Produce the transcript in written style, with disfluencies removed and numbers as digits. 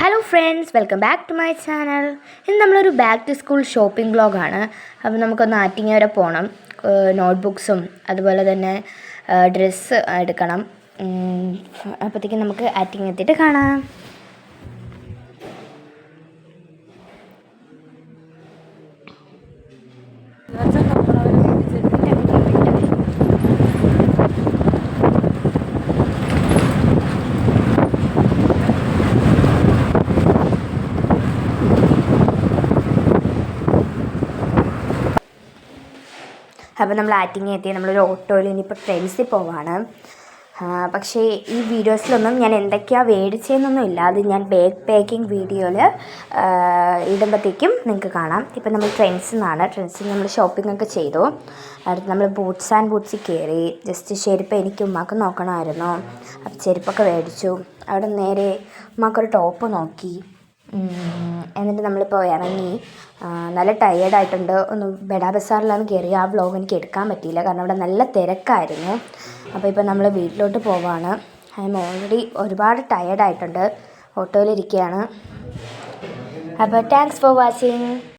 Hello friends, welcome back to my channel. ഇന്ന് നമ്മളൊരു back to school shopping വ്ളോഗാണ്. അപ്പോൾ നമുക്കൊന്ന് ആറ്റിങ്ങ വരെ പോകണം. നോട്ട്ബുക്സും അതുപോലെ തന്നെ ഡ്രസ്സ് എടുക്കണം. അപ്പോഴത്തേക്കും നമുക്ക് ആറ്റിങ്ങ എത്തിയിട്ട് കാണാം. അപ്പോൾ നമ്മൾ ആറ്റിങ്ങ എത്തി. നമ്മളൊരു ഓട്ടോയിൽ ഇനിയിപ്പോൾ ട്രെയിൻസിൽ പോവാണ്. പക്ഷേ ഈ വീഡിയോസിലൊന്നും ഞാൻ എന്തൊക്കെയാണ് മേടിച്ചതെന്നൊന്നും ഇല്ല. അത് ഞാൻ ബാഗ് പാക്കിംഗ് വീഡിയോയിൽ ഇടുമ്പോഴത്തേക്കും നിങ്ങൾക്ക് കാണാം. ഇപ്പം നമ്മൾ ട്രെൻഡ്സിൽ നമ്മൾ ഷോപ്പിംഗ് ഒക്കെ ചെയ്തു. അടുത്ത് നമ്മൾ ബൂട്ട്സ് ആൻഡ് ബൂട്ട്സിൽ കയറി. ജസ്റ്റ് ചെരുപ്പ് എനിക്ക് ഉമ്മാക്ക് നോക്കണമായിരുന്നു. അപ്പോൾ ചെരുപ്പൊക്കെ മേടിച്ചു. അവിടെ നേരെ ഉമ്മാക്കൊരു ടോപ്പ് നോക്കി. എന്നിട്ട് നമ്മളിപ്പോൾ ഇറങ്ങി. നല്ല ടയേർഡായിട്ടുണ്ട്. ഒന്ന് ബഡാ ബസാറിലാണ് കയറി. ആ വ്ളോഗ് എനിക്ക് എടുക്കാൻ പറ്റിയില്ല, കാരണം അവിടെ നല്ല തിരക്കായിരുന്നു. അപ്പോൾ ഇപ്പോൾ നമ്മൾ വീട്ടിലോട്ട് പോവാണ്. ഐ എം ഓൾറെഡി ഒരുപാട് ടയേർഡായിട്ടുണ്ട്. ഓട്ടോയിലിരിക്കുകയാണ്. അപ്പോൾ താങ്ക്സ് ഫോർ വാച്ചിങ്.